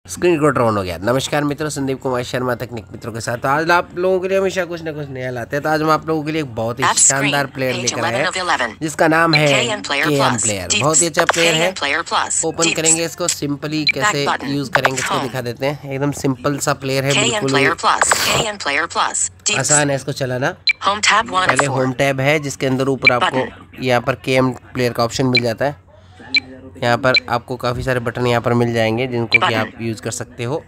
Screen recorder on हो गया। नमस्कार मित्रों, संदीप कुमार शर्मा तकनीक मित्रों के साथ। तो आज आप लोगों के लिए हमेशा कुछ ना कुछ नया लाते हैं। तो आज हम आप लोगों के लिए एक बहुत ही शानदार प्लेयर लेकर आए हैं जिसका नाम है KM प्लेयर। बहुत ही अच्छा प्लेयर है। ओपन करेंगे इसको, सिंपली कैसे यूज करेंगे इसको दिखा देते हैं। एकदम सिंपल सा प्लेयर है, बिल्कुल आसान है इसको चलाना। पहले होम टैब है जिसके अंदर ऊपर आपको यहाँ पर KM प्लेयर का ऑप्शन मिल जाता है। यहाँ पर आपको काफ़ी सारे बटन यहाँ पर मिल जाएंगे जिनको कि आप यूज़ कर सकते हो।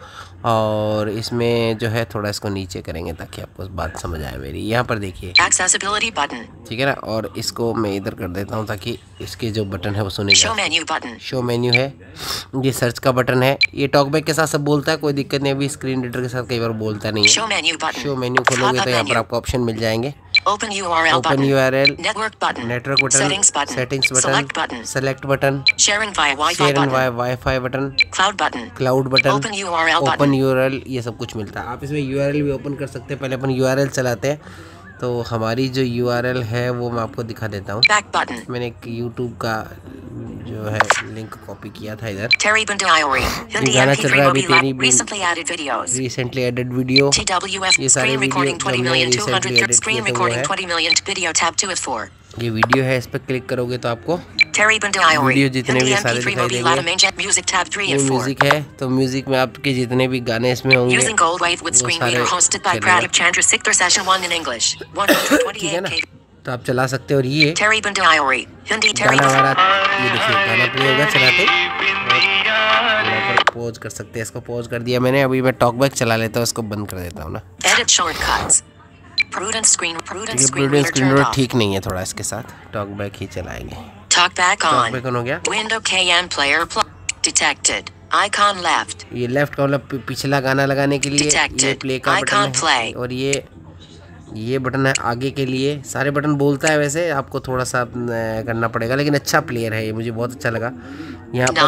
और इसमें जो है थोड़ा इसको नीचे करेंगे ताकि आपको बात समझ आए मेरी। यहाँ पर देखिए एक्सेसिबिलिटी बटन, ठीक है ना। और इसको मैं इधर कर देता हूँ ताकि इसके जो बटन है वो सुने जाए। शो मेन्यू है, ये सर्च का बटन है। ये टॉकबैक के साथ सब बोलता है, कोई दिक्कत नहीं। अभी स्क्रीन रीडर के साथ कई बार बोलता नहीं है। शो मेन्यू खोलोगे तो यहाँ पर आपको ऑप्शन मिल जाएंगे। Open URL, network button, settings button, select button, sharing wifi button, cloud button, open URL, ये सब कुछ मिलता है। आप इसमें URL भी ओपन कर सकते हैं। पहले अपन URL चलाते हैं। तो हमारी जो URL है वो मैं आपको दिखा देता हूँ। मैंने एक YouTube का जो है लिंक कॉपी किया था इधर। गाना चल रहा है अभी तेरी रिसेंटली एडिट वीडियो। ये सारे वीडियो रिसेंटली एडिट किए थे वो है। ये वीडियो है, इस पर क्लिक करोगे तो आपको वीडियो जितने भी सारे दिखाई देंगे। ये म्यूजिक है, तो म्यूजिक में आपके जितने भी गाने इसमें होंगे वो सारे ठीक है ना। तो आप चला सकते हो। और ये गाना वाला, ये देखिए गाना प्ले होगा चलाते। यहाँ पर पॉज कर सकते हैं। इसको पॉज कर दिया मैंने। अभी मैं टॉकबैक चला लेता हूँ, इसको बंद कर देता हूँ ना। प्रूडेंट स्क्रीन ठीक नहीं है थोड़ा, इसके साथ टॉकबैक ही चलाएंगे। टॉकबैक ऑन हो गया। Window KM player detected, icon left, ये लेफ्ट का मतलब पिछला गाना लगाने के लिए ये प्ले का बटन है। और ये बटन है आगे के लिए। सारे बटन बोलता है, वैसे आपको थोड़ा सा करना पड़ेगा, लेकिन अच्छा प्लेयर है ये, मुझे बहुत अच्छा लगा। यहाँ पर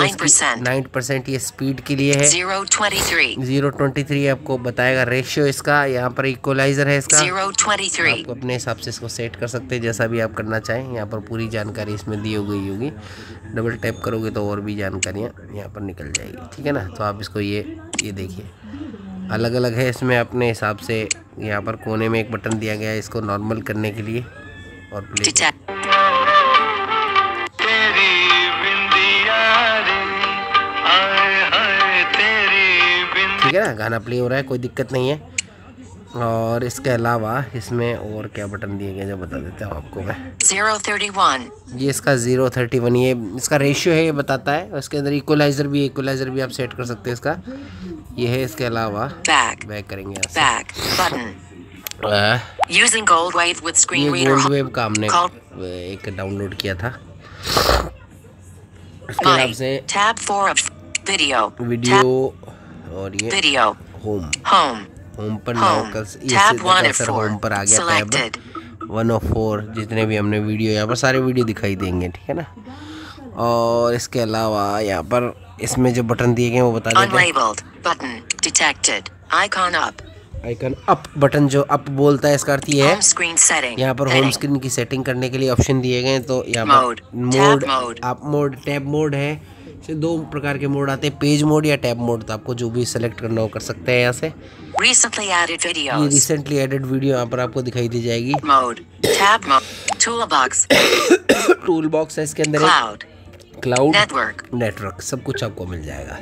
9% ये स्पीड के लिए है। 0.23 आपको बताएगा रेशियो इसका। यहाँ पर इक्वलाइजर है इसका, आपको अपने हिसाब से इसको सेट कर सकते हैं जैसा भी आप करना चाहें। यहाँ पर पूरी जानकारी इसमें दी हो गई होगी। डबल टैप करोगे तो और भी जानकारियाँ यहाँ पर निकल जाएगी, ठीक है ना। तो आप इसको ये देखिए अलग अलग है इसमें अपने हिसाब से। यहाँ पर कोने में एक बटन दिया गया है इसको नॉर्मल करने के लिए। और प्ले ठीक है ना, गाना प्ले हो रहा है, कोई दिक्कत नहीं है। और इसके अलावा इसमें और क्या बटन दिए गए जो बता देता हूँ आपको मैं। 031 ये इसका 031 ये इसका रेशियो है, ये बताता है। और इसके अंदर इक्वलाइजर भी आप सेट कर सकते हैं इसका, ये है। इसके अलावा बैक करेंगे using gold wave with screen reader. Gold wave का हमने एक डाउनलोड किया था। इसके हिसाब से टैब 4 वीडियो और ये वीडियो होम पर होम पर आ गया टैब 104। जितने भी हमने वीडियो यहाँ पर सारे वीडियो दिखाई देंगे, ठीक है ना। और इसके अलावा यहाँ पर इसमें जो बटन दिए गए वो बता देते हैं। आइकन अप बटन जो अप बोलता है, इसका अर्थ ये है यहाँ पर होम स्क्रीन की सेटिंग करने के लिए ऑप्शन दिए गए हैं। तो यहाँ पर mode, up mode, tab mode है। इसमें 2 प्रकार के मोड आते हैं, पेज मोड या टैब मोड। तो आपको जो भी सेलेक्ट करना हो कर सकते हैं यहाँ से। ये रिसेंटली एडेड वीडियो यहाँ पर आपको दिखाई दी जाएगी। टूल बॉक्स है इसके अंदर, क्लाउड, नेटवर्क सब कुछ आपको मिल जाएगा।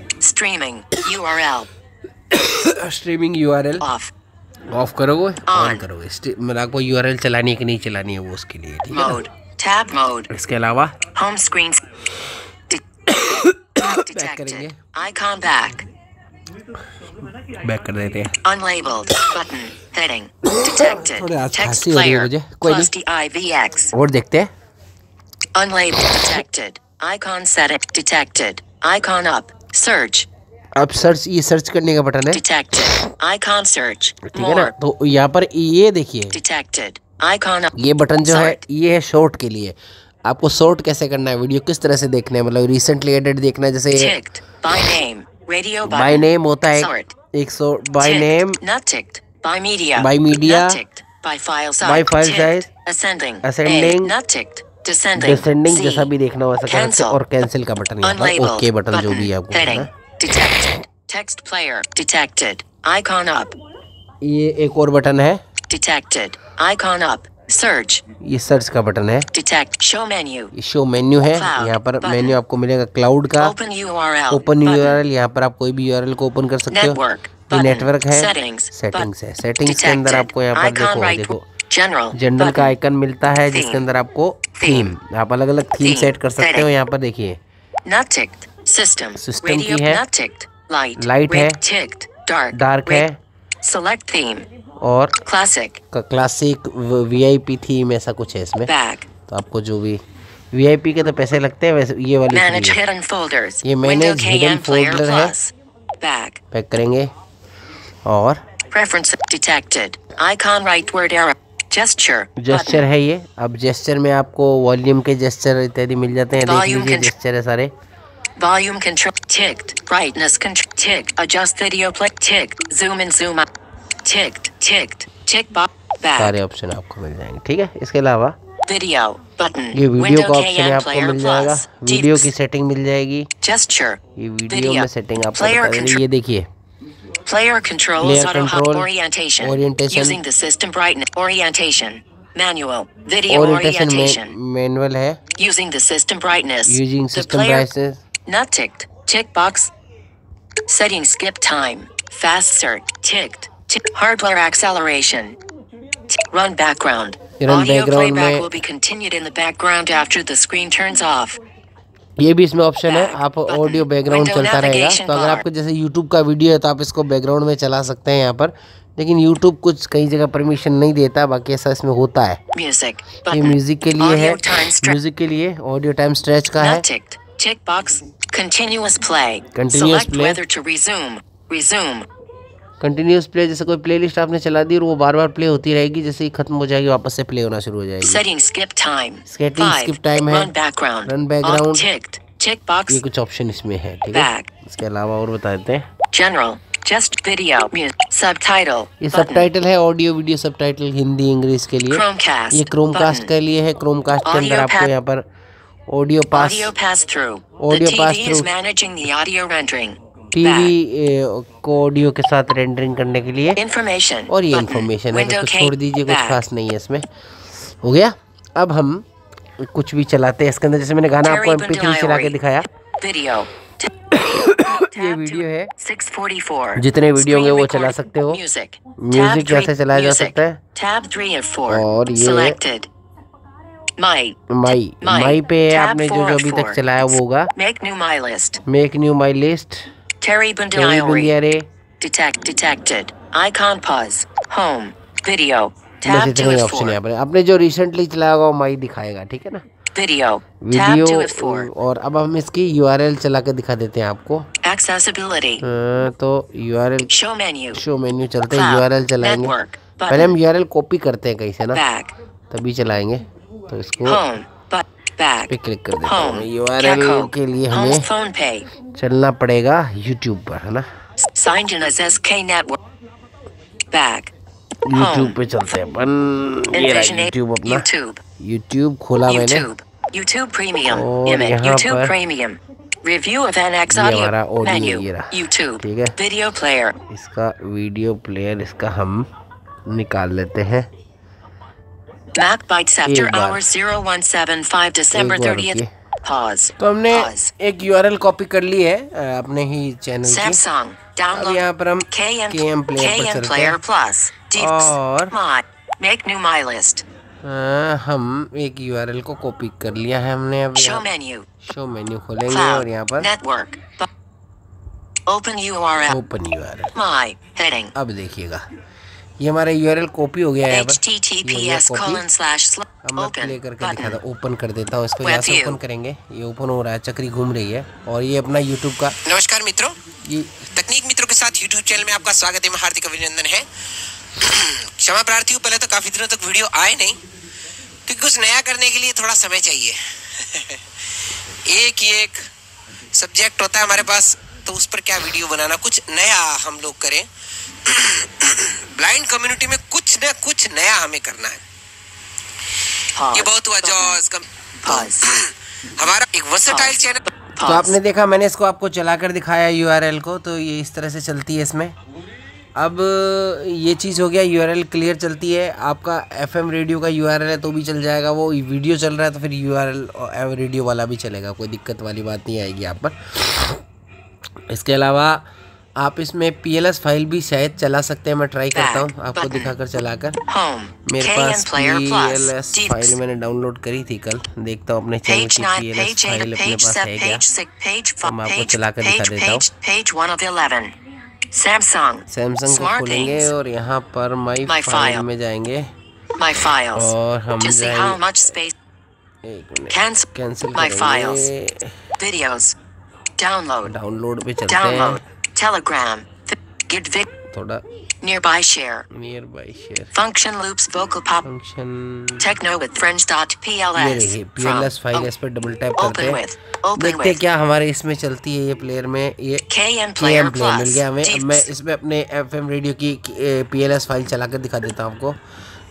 स्ट्रीमिंग URL ऑफ करोगे, ऑन करोगे। मतलब आपको URL चलानी है कि नहीं चलानी है वो उसके लिए, ठीक है ना। इसके अलावा होम स्क्रीन बैक करेंगे, आइकॉन बैक कर देते हैं। Unlabelled button, heading detected, text player, कोई नहीं। और देखते हैं। Unlabelled detected, icon set detected, icon up, search. अब सर्च, ये सर्च करने का बटन है। डिटेक्टेड, आइकॉन सर्च, ठीक है ना। तो यहाँ पर ये देखिए डिटेक्टेड, आइकॉन, ये बटन जो है ये है शॉर्ट के लिए। आपको शॉर्ट कैसे करना है, वीडियो किस तरह से देखना है, मतलब रिसेंटली एडिट देखना है। जैसे बाय नेम होता है एक sort, by name, by media, by file size, ascending, descending, जैसा भी देखना हो वैसा। और कैंसिल का बटन, ओके बटन जो भी आपको Text player detected. Icon up. ये एक और बटन है, Detected. Icon up. Search. ये सर्च का बटन है। Detect. Show menu. ये शो मेन्यू है, Cloud यहाँ पर button. मेन्यू आपको मिलेगा क्लाउड का। Open URL. Open button. URL, यहाँ पर आप कोई भी यूआरएल को ओपन कर सकते हो। Network. ये button. नेटवर्क है। Settings. सेटिंग्स है, सेटिंग्स के अंदर Detected. आपको यहाँ पर Icon right. देखो General. जनरल का button. आइकन मिलता है, जिसके Theme. अंदर आपको Theme. थीम, आप अलग अलग थीम Theme. सेट कर सकते हो। Setting. यहाँ पर देखिए Not ticked. System. System Radio. की है, Not ticked. Light. लाइट है, Red. Ticked. Dark. Dark Red. है, Select theme. और Classic. क्लासिक, वीआईपी थीम, ऐसा कुछ है इसमें। Back. तो आपको जो भी वीआईपी के तो पैसे लगते हैं, वैसे ये वाली Manage फ्री है। hidden folders. ये मैनेज हिडन फोल्डर है, Back. पैक करेंगे। और Preference detected. Icon right word arrow. Gesture. Gesture है ये। अब जेस्चर में आपको वॉल्यूम के जेस्चर इत्यादि मिल जाते हैं, देख Volume लीजिए control. जेस्चर है सारे। Volume control. Ticked. Brightness control. Ticked. Adjust video play. Ticked. Zoom in, zoom out. Ticked. Ticked. Tick box. Back. सारे ऑप्शन आपको मिल जाएंगे, ठीक है। इसके अलावा Video button. ये वीडियो Window का ऑप्शन है, KN आपको player मिल जाएगा। plus. Video Deep. की सेटिंग मिल जाएगी, Gesture. ये वीडियो Video. में सेटिंग आपको Player बता देंगे। ये देखिए Player controls Player auto hop control, orientation. orientation. Using the system brightness orientation. Manual. Video orientation orientation. Manual है, Using the system brightness. Using The system player brightness. not ticked. Tick box. Setting skip time. Fast search. Ticked. Hardware acceleration. Run background. Run Audio background playback में will be continued in the background after the screen turns off. ये भी इसमें option है, Back आप button. Audio background Window चलता रहेगा। navigation तो अगर bar. आपको जैसे यूट्यूब का वीडियो है तो आप इसको बैकग्राउंड में चला सकते हैं यहाँ पर, लेकिन यूट्यूब कुछ कई जगह परमिशन नहीं देता, बाकी ऐसा इसमें होता है। Music. ये Button. म्यूजिक के लिए है, Audio time stretch. म्यूजिक के लिए ऑडियो टाइम स्ट्रेच का है। Not ticked. Tick box. Continuous play. Continuous Select play. whether to resume. Resume. Continuous play, जैसे कोई प्लेलिस्ट आपने चला दी और वो बार बार प्ले होती रहेगी, जैसे ही खत्म हो जाएगी वापस से प्ले होना शुरू हो जाएगी। Setting skip time. Setting 5. skip time है। Run background. Run background. Off ticked. Tick box. ये कुछ ऑप्शन इसमें है, ठीक है। Back. इसके अलावा और बता देते हैं, General. Just video. Music. Subtitle. ये Button. सबटाइटल है, audio video subtitle Hindi English के लिए। Chromecast. ये क्रोमकास्ट Button. के लिए है। क्रोमकास्ट के अंदर Audio आपको pass- यहाँ पर audio pass, Audio pass through. Audio The pass TV through. is managing the audio rendering. TV को ऑडियो के साथ रेंडरिंग करने के लिए। Information. और ये Button. इन्फॉर्मेशन है, Window इसको K. छोड़ दीजिए, कुछ Back. खास नहीं है इसमें। हो गया। अब हम कुछ भी चलाते हैं इसके अंदर, जैसे मैंने गाना आपको MP3 चला के दिखाया। Video. ये वीडियो है, 644. जितने वीडियो होंगे वो चला Screen सकते हो। Music. म्यूजिक Tab कैसे चलाया जा music. सकता है। Tab 3 of 4. और ये Selected. My. माई पे Tab आपने 4 जो of अभी 4. तक चलाया वो होगा। Make new my list. Make knew my list, Terry Bundiari. बुंदियारे, Detected. Icon pause. Home. Video. बस Tab 2 इतने of ऑप्शन 4. है यहाँ पर। आपने जो रिसेंटली चलाया होगा वो माई दिखाएगा, ठीक है ना। Video. Tab 2 of 4. वीडियो। और अब हम इसकी यूआरएल चला के दिखा देते हैं आपको। Accessibility. तो URL Show menu. Show menu चलते हैं, Cloud. यूआरएल चलाएंगे। Network. पहले हम यूआरएल कॉपी करते हैं कहीं से ना, Back. तभी चलाएंगे। तो इसको Home. Back. पे क्लिक कर देता Home. हूँ। URL Gecko. के लिए Home हमें phone pay. चलना पड़ेगा यूट्यूब पर, है ना। Signed in as SK network. Back. YouTube पे चलते हैं अपन। ये Envision रहा यूट्यूब अपना। YouTube. यूट्यूब खोला मैंने। YouTube. YouTube Premium. और Image. यहाँ YouTube पर Premium. Review of NX ये audio. हमारा ऑडियो Menu. ये रहा, YouTube. ठीक है। Video player. इसका वीडियो प्लेयर इसका हम निकाल लेते हैं। Mac Bytes after एक बार। hours 0175 December एक बार 30th. रुकिए। Pause. तो हमने Pause. एक यूआरएल कॉपी कर ली है अपने ही चैनल की। Samsung. अब Download. यहाँ पर हम KM KM प्लेयर पर चलते Player हैं। Plus. और My. Make new my list. हम एक यूआरएल को कॉपी कर लिया है हमने। अब Show menu. शो मेन्यू खोलेंगे Cloud. और यहाँ पर Network. Open URL. Open URL. My. Heading. अब देखिएगा ये हमारा यूआरएल कॉपी हो गया है यहाँ पर। https copy। अब मैं प्ले open करके दिखाता button. हूँ, ओपन कर देता हूँ इसको। Web यहाँ से view. ओपन करेंगे, ये ओपन हो रहा है, चक्री घूम रही है। और ये अपना यूट्यूब का। नमस्कार मित्रों, ये तकनीक मित्रों के साथ यूट्यूब चैनल में आपका स्वागत है। मैं हार्दिक अभिनंदन है। क्षमा प्रार्थी हूँ, पहले तो काफी दिनों तक वीडियो आए नहीं, क्योंकि कुछ नया करने के लिए थोड़ा समय चाहिए। एक ही एक सब्जेक्ट होता है हमारे पास, तो उस पर क्या वीडियो बनाना, कुछ नया हम लोग करें। ब्लाइंड कम्युनिटी में कुछ न कुछ नया हमें करना है। Pause. ये बहुत हुआ जॉस Pause. हमारा एक वर्सेटाइल चैनल। तो आपने देखा, मैंने इसको आपको चलाकर दिखाया URL को, तो ये इस तरह से चलती है इसमें। अब ये चीज़ हो गया, URL क्लियर चलती है। आपका FM रेडियो का URL है तो भी चल जाएगा, वो वीडियो चल रहा है तो फिर URL और रेडियो वाला भी चलेगा, कोई दिक्कत वाली बात नहीं आएगी आप पर। इसके अलावा आप इसमें PLS फाइल भी शायद चला सकते हैं। मैं ट्राई करता हूँ आपको दिखाकर चलाकर। मेरे पास PLS फाइल मैंने डाउनलोड करी थी कल, देखता हूँ अपने चैनल की PLS फाइल अपने पास है क्या, तो मैं आपको चलाकर दिखा देता हूँ। सैमसंग को खोलेंगे और यहाँ पर माई फाइल में जाएंगे और हम जाएंगे, कैंसिल करेंगे, डाउनलोड पे चलते हैं, Telegram, थोड़ा nearby share, function loops vocal pop, function techno with friends.pls, ये PLS फाइल, इस पर डबल टैप करते हैं, देखते हैं क्या हमारे इसमें चलती है। ये प्लेयर में ये KM प्लेयर मिल गया हमें। अब मैं इसमें अपने FM रेडियो की PLS फाइल चलाकर दिखा देता हूँ आपको।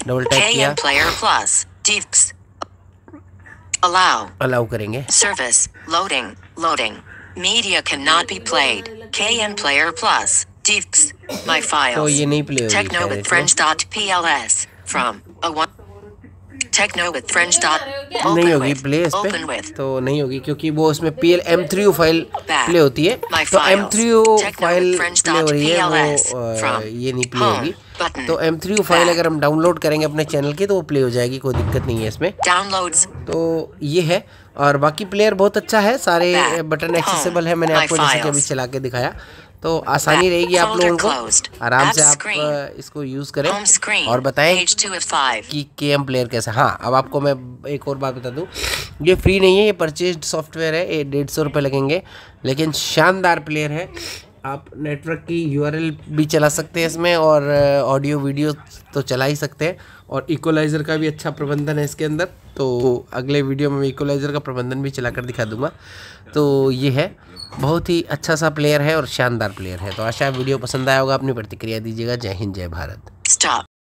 डबल टैप किया, अलाउ करेंगे, service loading media cannot be played, KM player plus Deeks, my files, तो ये नहीं प्ले होगी techno with friends.pls from a one techno with friends. नहीं होगी प्ले इस पे, तो नहीं होगी क्योंकि वो उसमें M3U फाइल प्ले होती है, तो M3U फाइल प्ले हो रही है, वो ये नहीं प्ले होगी। तो M3U फाइल अगर हम डाउनलोड करेंगे अपने चैनल की तो वो प्ले हो जाएगी, कोई दिक्कत नहीं है इसमें। तो ये है, और बाकी प्लेयर बहुत अच्छा है, सारे बटन एक्सेसिबल है, मैंने आपको जैसे कि अभी चला के दिखाया, तो आसानी रहेगी आप लोगों को, आराम से आप इसको यूज़ करें और बताएं कि KM प्लेयर कैसा। हाँ, अब आपको मैं एक और बात बता दूं, ये फ्री नहीं है, ये परचेज्ड सॉफ्टवेयर है, ये 150 रुपये लगेंगे, लेकिन शानदार प्लेयर है। आप नेटवर्क की URL भी चला सकते हैं इसमें, और ऑडियो वीडियो तो चला ही सकते हैं, और इक्वलाइज़र का भी अच्छा प्रबंधन है इसके अंदर। तो अगले वीडियो में इक्वलाइज़र का प्रबंधन भी चलाकर दिखा दूंगा। तो ये है, बहुत ही अच्छा सा प्लेयर है और शानदार प्लेयर है। तो आशा वीडियो पसंद आया होगा, अपनी प्रतिक्रिया दीजिएगा। जय हिंद, जय भारत।